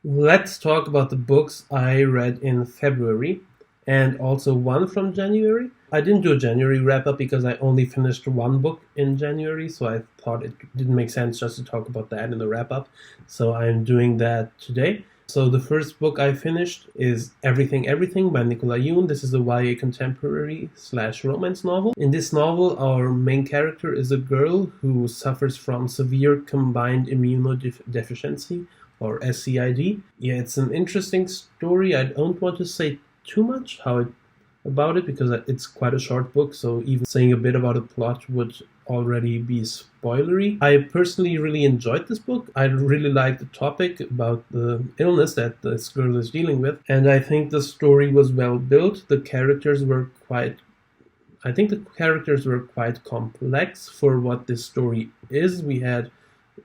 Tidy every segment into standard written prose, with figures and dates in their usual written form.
Let's talk about the books I read in February and also one from January. I didn't do a January wrap up because I only finished one book in January, so I thought it didn't make sense just to talk about that in the wrap up. So I'm doing that today. So the first book I finished is Everything Everything by Nicola Yoon. This is a YA contemporary slash romance novel. In this novel, our main character is a girl who suffers from severe combined immunodeficiency or SCID. Yeah, it's an interesting story. I don't want to say too much about it because it's quite a short book, so even saying a bit about the plot would already be spoilery. I personally really enjoyed this book. I really liked the topic about the illness that this girl is dealing with, and I think the story was well built. I think the characters were quite complex for what this story is. We had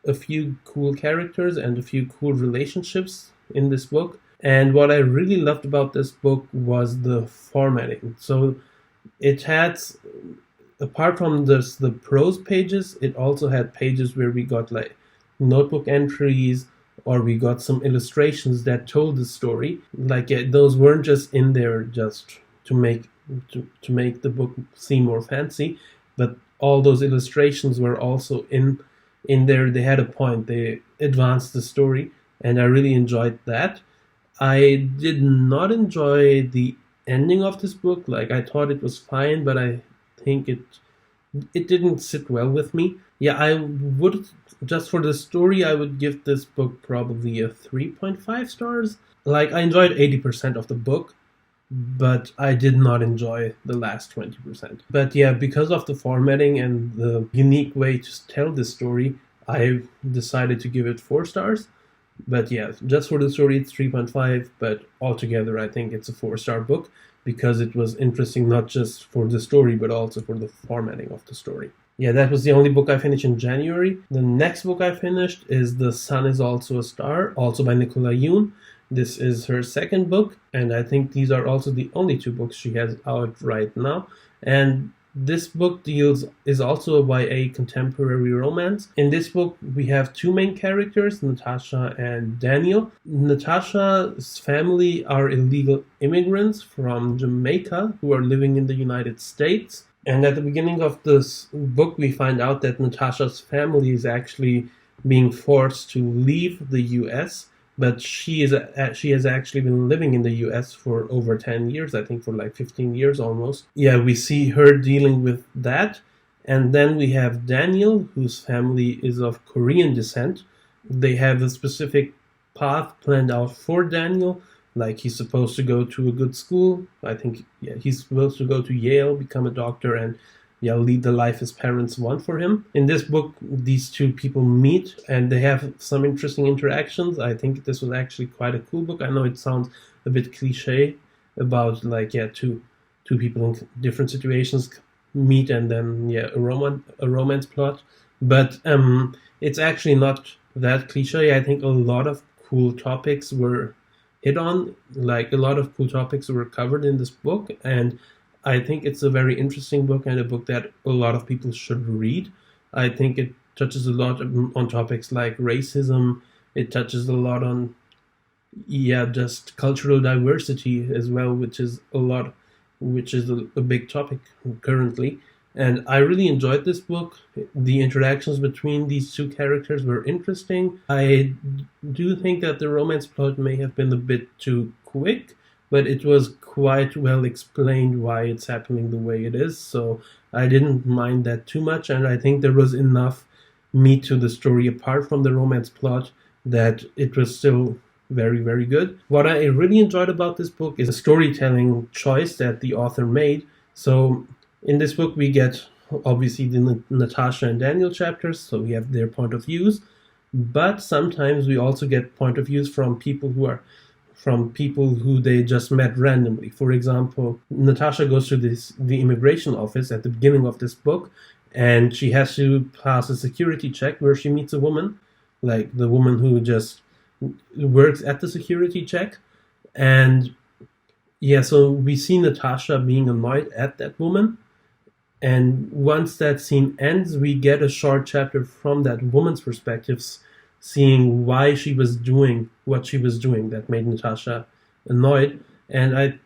a few cool characters and a few cool relationships in this book. And what I really loved about this book was the formatting. So it had, apart from the prose pages, it also had pages where we got like notebook entries or we got some illustrations that told the story. Like those weren't just in there just to make the book seem more fancy, but all those illustrations were also in there. They had a point. They advanced the story, and I really enjoyed that. I did not enjoy the ending of this book. Like I thought it was fine, but I think it didn't sit well with me. Yeah, I would, just for the story, I would give this book probably a 3.5 stars. Like I enjoyed 80% of the book, but I did not enjoy the last 20%. But yeah, because of the formatting and the unique way to tell this story, I decided to give it 4 stars. But yeah, just for the story, it's 3.5, but altogether, I think it's a 4-star book because it was interesting not just for the story, but also for the formatting of the story. Yeah, that was the only book I finished in January. The next book I finished is The Sun is Also a Star, also by Nicola Yoon. This is her second book, and I think these are also the only 2 books she has out right now. And this book is also a YA contemporary romance. In this book, we have 2 main characters, Natasha and Daniel. Natasha's family are illegal immigrants from Jamaica who are living in the United States. And at the beginning of this book, we find out that Natasha's family is actually being forced to leave the US, but she has actually been living in the US for over 10 years, I think for like 15 years almost. Yeah, we see her dealing with that. And then we have Daniel, whose family is of Korean descent. They have a specific path planned out for Daniel. Like he's supposed to go to a good school. I think he's supposed to go to Yale, become a doctor, and lead the life his parents want for him. In this book, these 2 people meet and they have some interesting interactions. I think this was actually quite a cool book. I know it sounds a bit cliche about two people in different situations meet and then a romance plot, but it's actually not that cliche. I think a lot of cool topics were hit on, like a lot of cool topics were covered in this book, and I think it's a very interesting book and a book that a lot of people should read. I think it touches a lot on topics like racism. It touches a lot on, just cultural diversity as well, which is a big topic currently. And I really enjoyed this book. The interactions between these 2 characters were interesting. I do think that the romance plot may have been a bit too quick, but it was quite well explained why it's happening the way it is, so I didn't mind that too much, and I think there was enough meat to the story apart from the romance plot that it was still very, very good. What I really enjoyed about this book is the storytelling choice that the author made. So in this book, we get obviously the Natasha and Daniel chapters, so we have their point of views, but sometimes we also get point of views from people who they just met randomly. For example, Natasha goes to the immigration office at the beginning of this book, and she has to pass a security check where she meets a woman, like the woman who just works at the security check. And so we see Natasha being annoyed at that woman. And once that scene ends, we get a short chapter from that woman's perspectives seeing why she was doing what she was doing that made Natasha annoyed. And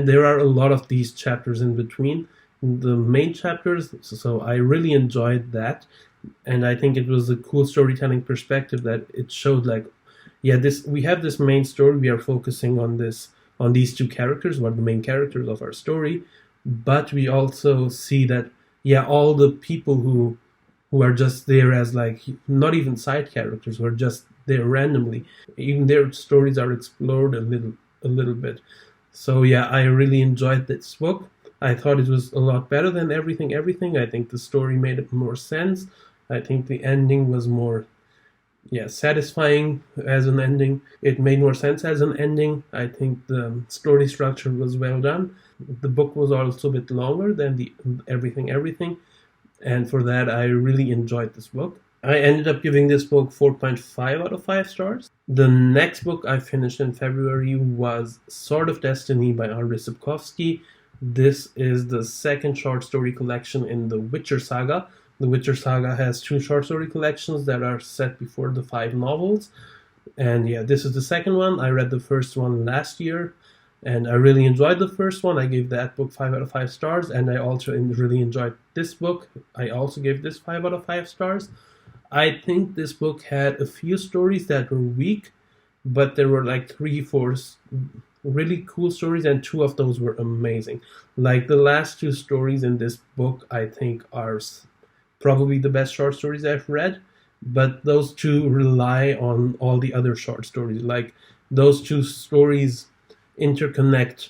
there are a lot of these chapters in between the main chapters, so I really enjoyed that. And I think it was a cool storytelling perspective that it showed, like, yeah, this we have this main story, we are focusing on these two characters, who are the main characters of our story, but we also see that, yeah, all the people who are just there as, like, not even side characters, who are just there randomly, even their stories are explored a little bit. So yeah, I really enjoyed this book. I thought it was a lot better than everything. I think the story made more sense. I think the ending was more, yeah, satisfying as an ending. It made more sense as an ending. I think the story structure was well done. The book was also a bit longer than the everything, and for that I really enjoyed this book. I ended up giving this book 4.5 out of 5 stars. The next book I finished in February was Sword of Destiny by Andrzej Sapkowski. This is the second short story collection in the Witcher saga. The Witcher saga has 2 short story collections that are set before the 5 novels. And yeah, this is the second one. I read the first one last year, and I really enjoyed the first one. I gave that book 5 out of 5 stars, and I also really enjoyed this book. I also gave this 5 out of 5 stars. I think this book had a few stories that were weak, but there were like 3-4 really cool stories, and 2 of those were amazing. Like the last 2 stories in this book, I think are probably the best short stories I've read, but those 2 rely on all the other short stories. Like those 2 stories interconnect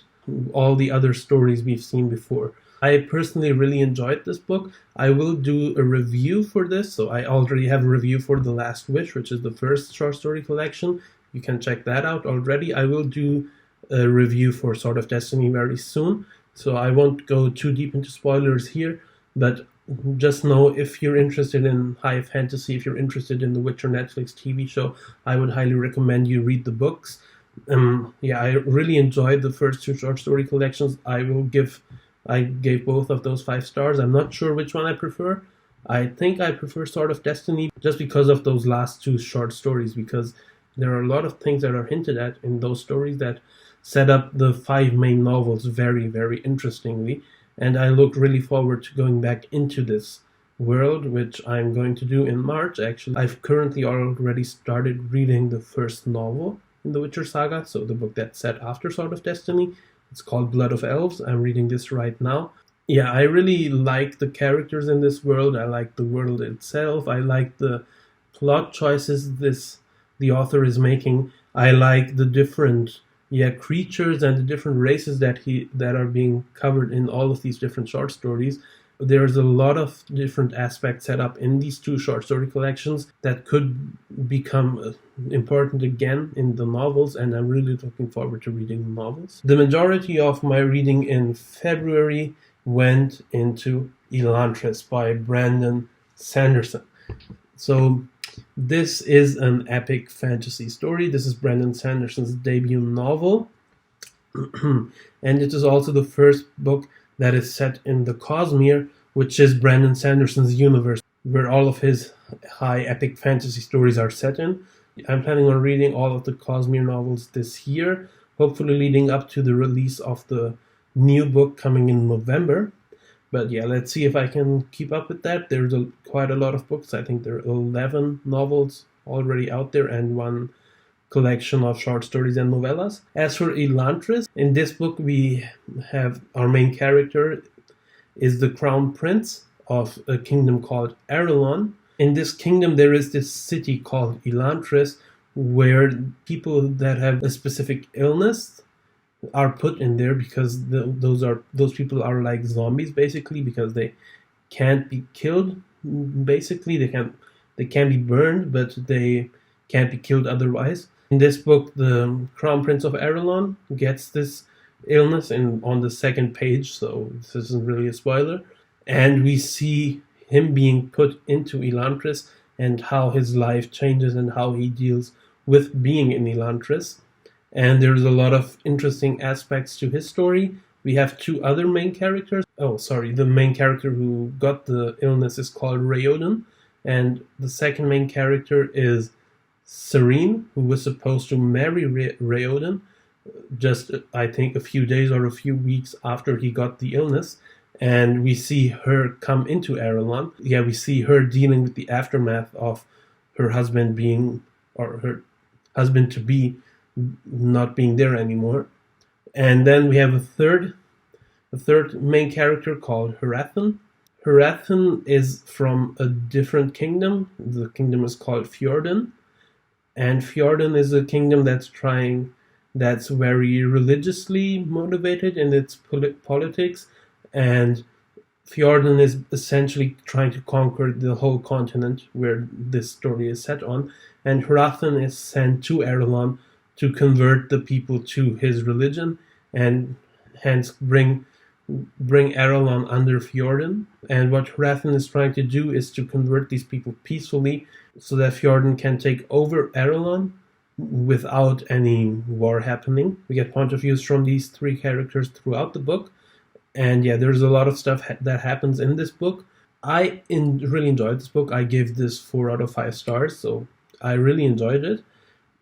all the other stories we've seen before. I personally really enjoyed this book. I will do a review for this, so I already have a review for The Last Wish, which is the first short story collection. You can check that out already. I will do a review for Sword of Destiny very soon, so I won't go too deep into spoilers here, but just know, if you're interested in high fantasy, if you're interested in the Witcher Netflix TV show, I would highly recommend you read the books. Yeah, I really enjoyed the first 2 short story collections. I gave both of those 5 stars. I'm not sure which one I prefer. I think I prefer Sword of Destiny just because of those last 2 short stories, because there are a lot of things that are hinted at in those stories that set up the 5 main novels very, very interestingly. And I look really forward to going back into this world, which I'm going to do in March, actually. I've currently already started reading the first novel in the Witcher saga, so the book that's set after Sword of Destiny. It's called Blood of Elves. I'm reading this right now. Yeah, I really like the characters in this world. I like the world itself. I like the plot choices the author is making. I like the different creatures and the different races that are being covered in all of these different short stories. There's a lot of different aspects set up in these 2 short story collections that could become important again in the novels, and I'm really looking forward to reading the novels. The majority of my reading in February went into Elantras by Brandon Sanderson. So this is an epic fantasy story. This is Brandon Sanderson's debut novel, and it is also the first book that is set in the Cosmere, which is Brandon Sanderson's universe, where all of his high epic fantasy stories are set in. I'm planning on reading all of the Cosmere novels this year, hopefully leading up to the release of the new book coming in November. But yeah, let's see if I can keep up with that. There's quite a lot of books. I think there are 11 novels already out there and 1 collection of short stories and novellas. As for Elantras, in this book we have our main character is the crown prince of a kingdom called Arelon. In this kingdom there is this city called Elantras, where people that have a specific illness are put in there, because those people are like zombies basically, because they can't be killed. Basically, they can be burned, but they can't be killed otherwise. In this book, the Crown Prince of Arelon gets this illness on the second page, so this isn't really a spoiler. And we see him being put into Elantras and how his life changes and how he deals with being in Elantras. And there's a lot of interesting aspects to his story. We have 2 other main characters. The main character who got the illness is called Raoden, and the second main character is Serene, who was supposed to marry Raoden just, I think, a few days or a few weeks after he got the illness. And we see her come into Arelon. Yeah, we see her dealing with the aftermath of her husband being, or her husband to be, not being there anymore. And then we have a third main character called Hrathen. Hrathen is from a different kingdom. The kingdom is called Fjorden. And Fjorden is a kingdom that's very religiously motivated in its politics. And Fjorden is essentially trying to conquer the whole continent where this story is set on. And Hrathen is sent to Arelon to convert the people to his religion and hence bring Arelon under Fjorden. And what Hrathen is trying to do is to convert these people peacefully so that Fjorden can take over Arelon without any war happening. We get point of views from these three characters throughout the book. And yeah, there's a lot of stuff that happens in this book. I really enjoyed this book. I gave this 4 out of 5 stars, so I really enjoyed it.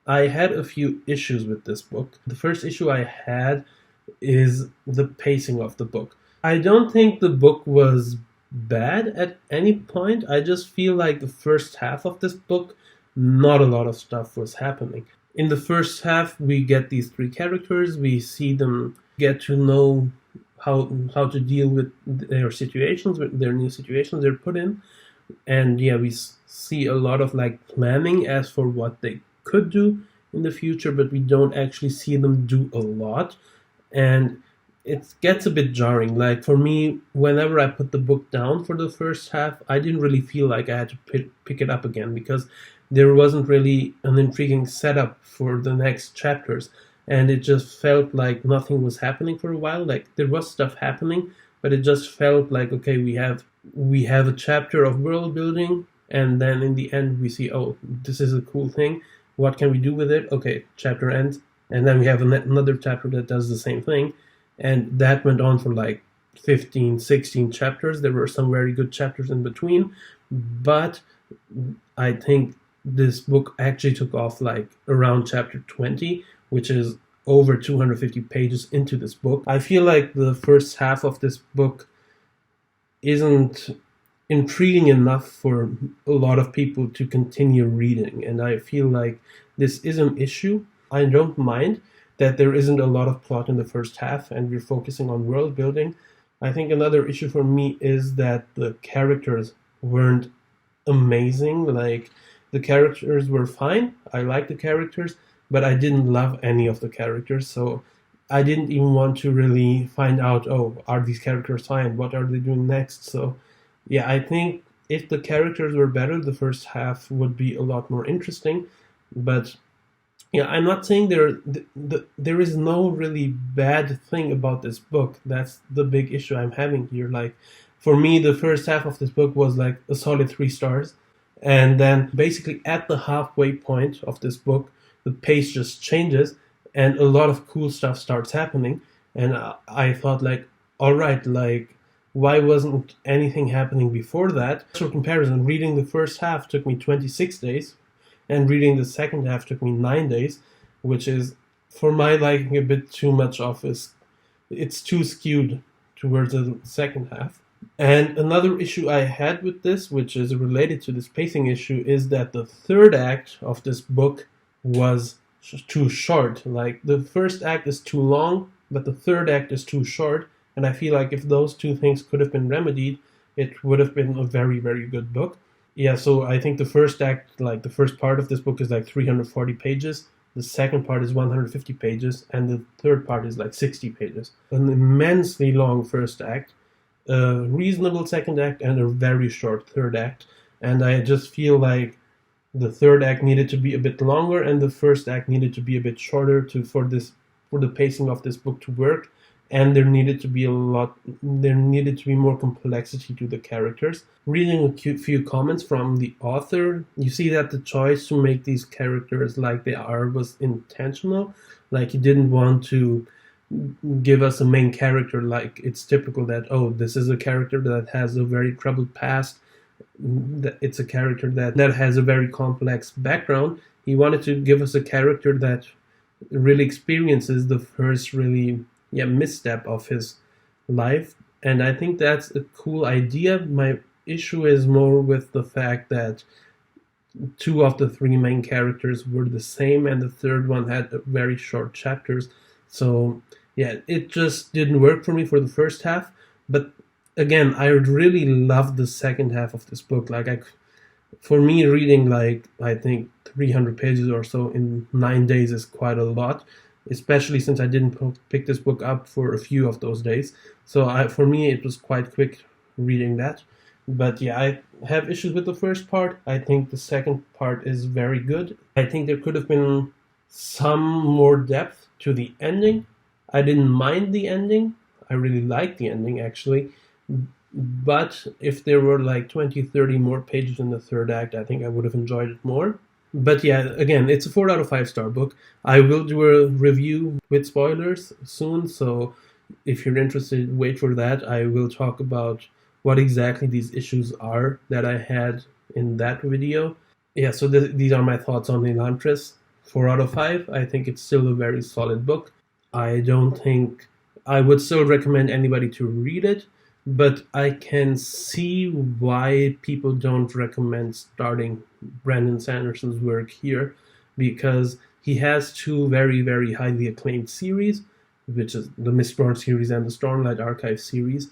I had a few issues with this book. The first issue I had is the pacing of the book. I don't think the book was bad at any point. I just feel like the first half of this book, not a lot of stuff was happening. In the first half, we get these three characters. We see them get to know how to deal with their situations, with their new situations they're put in. And yeah, we see a lot of like planning as for what they could do in the future, but we don't actually see them do a lot. And it gets a bit jarring. Like for me, whenever I put the book down for the first half, I didn't really feel like I had to pick it up again because there wasn't really an intriguing setup for the next chapters. And it just felt like nothing was happening for a while. Like there was stuff happening, but it just felt like, okay, we have a chapter of world building, and then in the end we see, oh, this is a cool thing. What can we do with it? Okay, chapter ends. And then we have another chapter that does the same thing. And that went on for like 15, 16 chapters. There were some very good chapters in between. But I think this book actually took off like around chapter 20, which is over 250 pages into this book. I feel like the first half of this book isn't intriguing enough for a lot of people to continue reading. And I feel like this is an issue. I don't mind that there isn't a lot of plot in the first half and we're focusing on world building. I think another issue for me is that the characters weren't amazing. Like, the characters were fine. I like the characters, but I didn't love any of the characters. So I didn't even want to really find out, oh, are these characters fine? What are they doing next? So yeah, I think if the characters were better, the first half would be a lot more interesting. But yeah, I'm not saying there is no really bad thing about this book. That's the big issue I'm having here. Like, for me, the first half of this book was like a solid 3 stars. And then basically at the halfway point of this book, the pace just changes and a lot of cool stuff starts happening. And I thought like, all right, like, why wasn't anything happening before that? For comparison, reading the first half took me 26 days and reading the second half took me 9 days, which is, for my liking, a bit too much of this. It's too skewed towards the second half. And another issue I had with this, which is related to this pacing issue, is that the third act of this book was too short. Like, the first act is too long, but the third act is too short. And I feel like if those two things could have been remedied, it would have been a very, very good book. Yeah, so I think the first act, like the first part of this book is like 340 pages. The second part is 150 pages. And the third part is like 60 pages. An immensely long first act, a reasonable second act, and a very short third act. And I just feel like the third act needed to be a bit longer and the first act needed to be a bit shorter for the pacing of this book to work. And there needed to be more complexity to the characters. Reading a few comments from the author, you see that the choice to make these characters like they are was intentional. Like, he didn't want to give us a main character like it's typical that, oh, this is a character that has a very troubled past. It's a character that has a very complex background. He wanted to give us a character that really experiences the first really misstep of his life, and I think that's a cool idea. My issue is more with the fact that two of the three main characters were the same, and the third one had very short chapters. So yeah, it just didn't work for me for the first half. But again, I really loved the second half of this book. For me, reading I think 300 pages or so in 9 days is quite a lot, especially since I didn't pick this book up for a few of those days. So for me, it was quite quick reading that. But yeah, I have issues with the first part. I think the second part is very good. I think there could have been some more depth to the ending. I didn't mind the ending. I really liked the ending, actually. But if there were 20, 30 more pages in the third act, I think I would have enjoyed it more. But yeah, again, it's a 4 out of 5 star book. I will do a review with spoilers soon, so if you're interested, wait for that. I will talk about what exactly these issues are that I had in that video. Yeah, so these are my thoughts on Elantras. 4 out of 5. I think it's still a very solid book. I would still recommend anybody to read it, but I can see why people don't recommend starting Brandon Sanderson's work here, because he has two very, very highly acclaimed series, which is the Mistborn series and the Stormlight Archive series.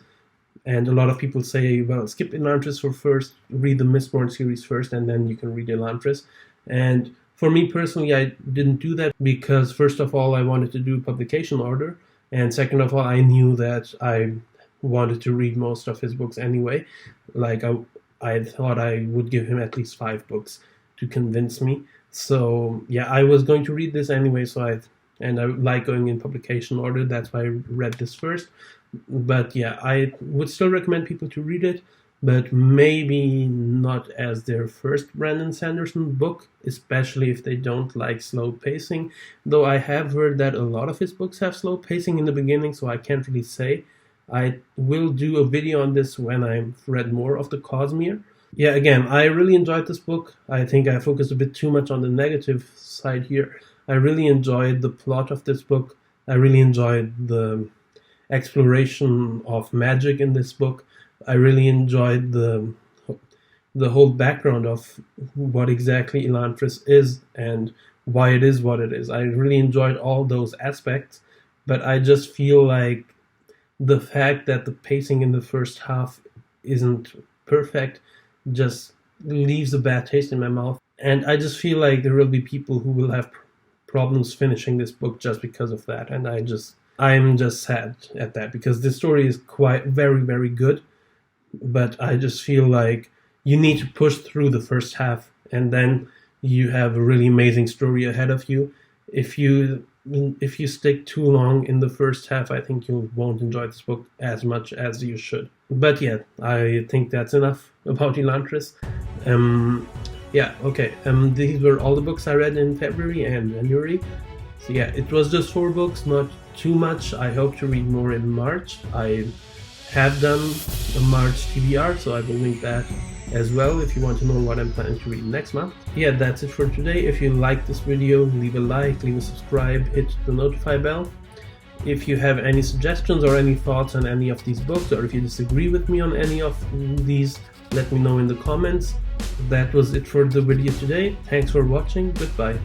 And a lot of people say, well, skip Elantras first, read the Mistborn series first, and then you can read Elantras. And for me personally, I didn't do that because, first of all, I wanted to do publication order, and second of all, I knew that I wanted to read most of his books anyway. I thought I would give him at least 5 books to convince me. So yeah, I was going to read this anyway, and I like going in publication order. That's why I read this first. But yeah, I would still recommend people to read it, but maybe not as their first Brandon Sanderson book, especially if they don't like slow pacing. Though I have heard that a lot of his books have slow pacing in the beginning, so I can't really say. I will do a video on this when I've read more of the Cosmere. Yeah, again, I really enjoyed this book. I think I focused a bit too much on the negative side here. I really enjoyed the plot of this book. I really enjoyed the exploration of magic in this book. I really enjoyed the whole background of what exactly Elantras is and why it is what it is. I really enjoyed all those aspects, but I just feel like the fact that the pacing in the first half isn't perfect just leaves a bad taste in my mouth. And I just feel like there will be people who will have problems finishing this book just because of that. And I'm just sad at that, because this story is quite very, very good. But I just feel like you need to push through the first half, and then you have a really amazing story ahead of you. If you stick too long in the first half, I think you won't enjoy this book as much as you should. But yeah, I think that's enough about Elantras. Yeah, okay. These were all the books I read in February and January. So yeah, it was just 4 books, not too much. I hope to read more in March. I have done a March TBR, so I will link that as well if you want to know what I'm planning to read next month. Yeah, that's it for today. If you liked this video, leave a like, leave a subscribe, hit the notify bell. If you have any suggestions or any thoughts on any of these books, or if you disagree with me on any of these, let me know in the comments. That was it for the video today. Thanks for watching. Goodbye.